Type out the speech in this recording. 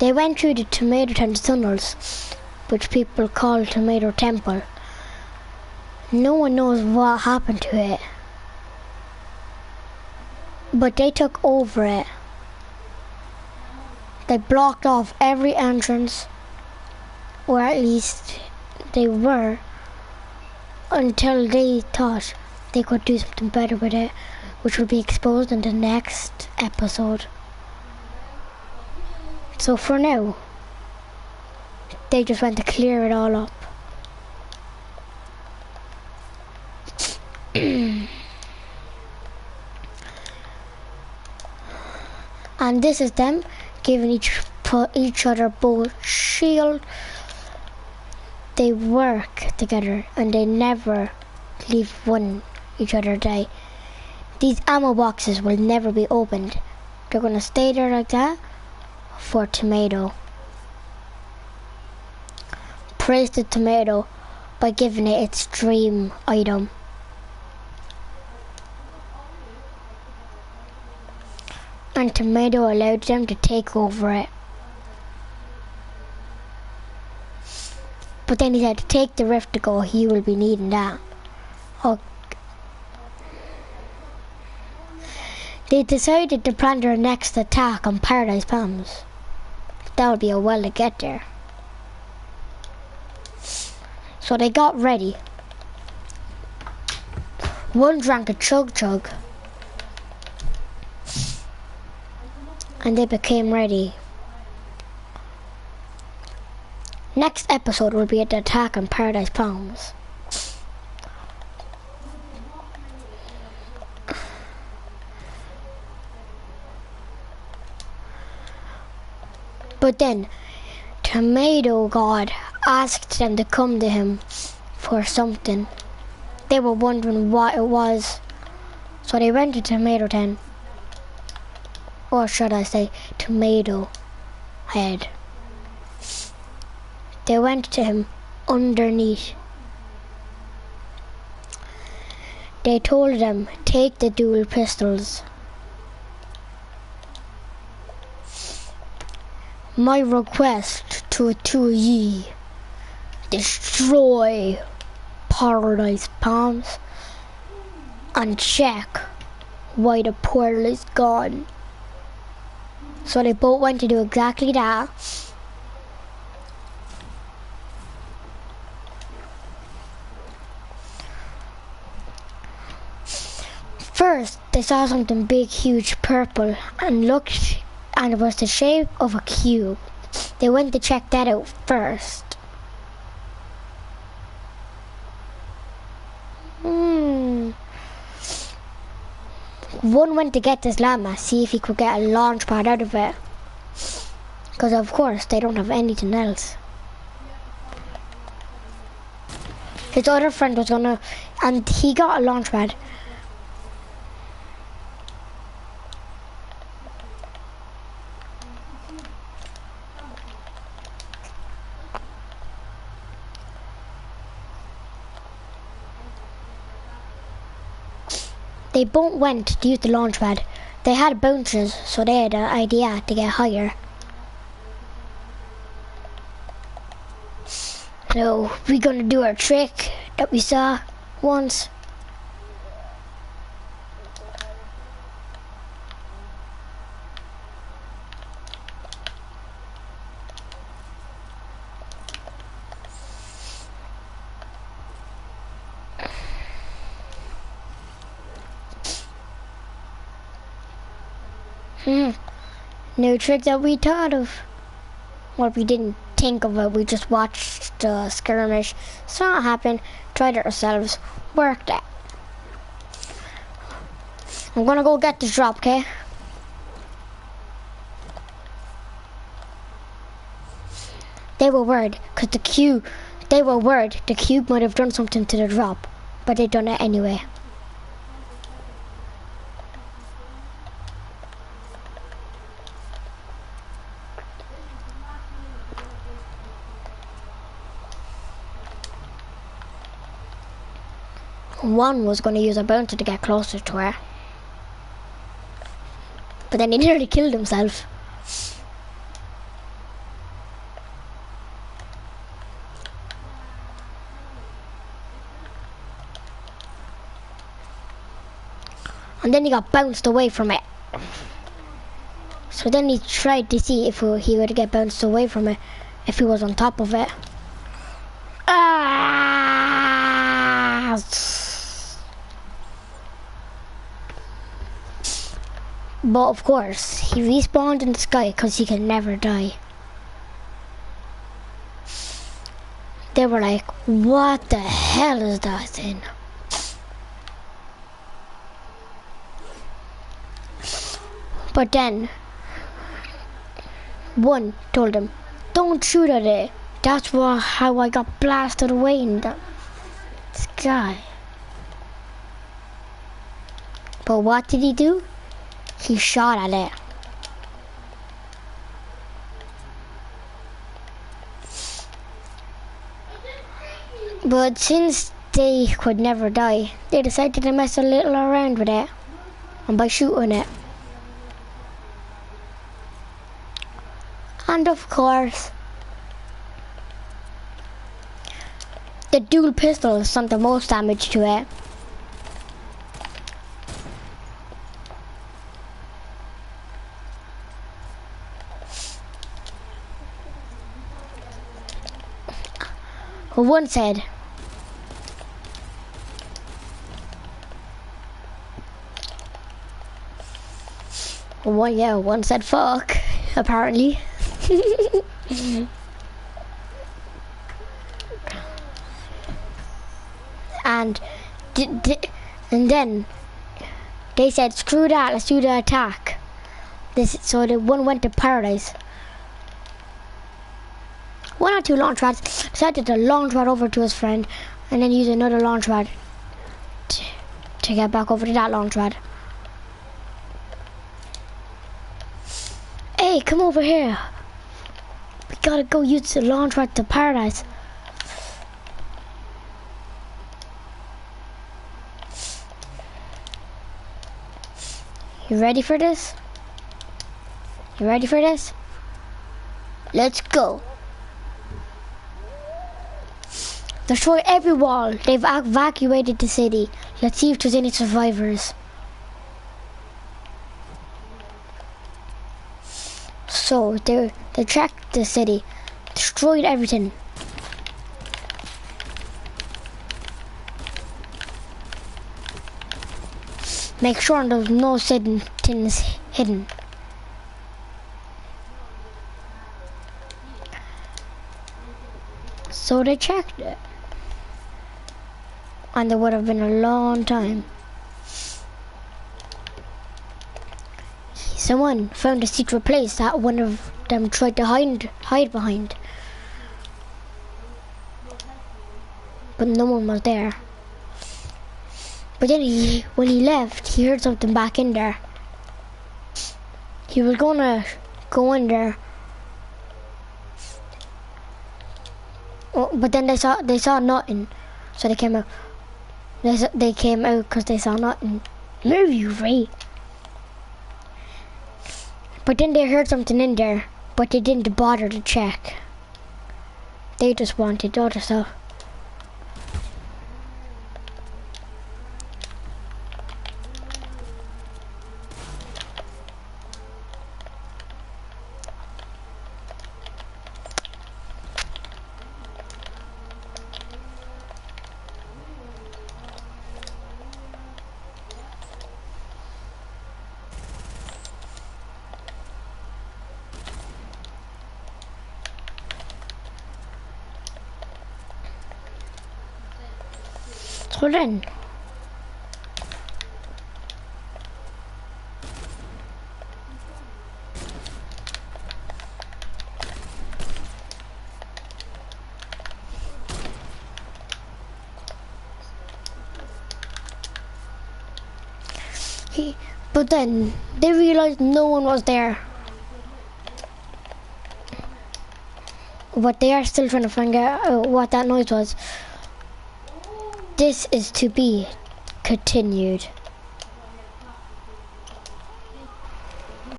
They went through the Tomato Town tunnels, which people call Tomato Temple. No one knows what happened to it, but they took over it. They blocked off every entrance, or at least they were, until they thought they could do something better with it, which will be exposed in the next episode. So for now, they just went to clear it all up. And this is them giving each other both shield. They work together and they never leave each other die. These ammo boxes will never be opened. They're gonna stay there like that for Tomato. Praise the Tomato by giving it its dream item. And Tomato allowed them to take over it. But then he said, take the rift to go, he will be needing that. Oh. They decided to plan their next attack on Paradise Palms. That would be a while to get there. So they got ready. One drank a chug. And they became ready. Next episode will be the attack on Paradise Palms. But then, Tomato God asked them to come to him for something. They were wondering what it was. So they went to Tomato Town. Or should I say, Tomato Head. They went to him underneath. They told them, take the dual pistols. My request to ye, destroy Paradise Palms and check why the portal is gone. So they both went to do exactly that. First, they saw something big, huge, purple, and looked, and it was the shape of a cube. They went to check that out first. One went to get this llama, see if he could get a launch pad out of it. Because of course, they don't have anything else. His other friend was gonna, and he got a launch pad. They both went to use the launch pad. They had bounces, so they had an idea to get higher. So we're gonna do our trick that we saw once. New trick that we thought of. Well, we didn't think of it, we just watched the skirmish. Saw it happen, tried it ourselves, worked it. I'm gonna go get this drop, okay? They were worried, cause the cube might have done something to the drop, but they done it anyway. One was going to use a bouncer to get closer to her. But then he nearly killed himself. and then he got bounced away from it. So then he tried to see if he would get bounced away from it if he was on top of it. Ah! But of course, he respawned in the sky because he can never die. They were like, what the hell is that thing? But then, one told him, don't shoot at it. That's how I got blasted away in the sky. But what did he do? He shot at it. But since they could never die, they decided to mess a little around with it, and by shooting it. And of course, the dual pistol sent the most damage to it. One said, one said fuck, apparently. and then they said, screw that, let's do the attack. So the one went to paradise. One or two launch pads, decided to launch pad over to his friend, and then use another launch pad to get back over to that launch pad. Hey, come over here. We gotta go use the launch pad to paradise. You ready for this? You ready for this? Let's go. Destroy every wall. They've evacuated the city. Let's see if there's any survivors. So they tracked the city, destroyed everything. Make sure there's no things hidden. So they checked it. And there would have been a long time. Someone found a secret place that one of them tried to hide behind. But no one was there. But then when he left, he heard something back in there. He was gonna go in there. Oh, but then they saw nothing. So they came out. They came out because they saw nothing. Move, you Ray. But then they heard something in there, but they didn't bother to check. They just wanted other stuff. So then, but then they realized no one was there. But they are still trying to find out what that noise was. This is to be continued.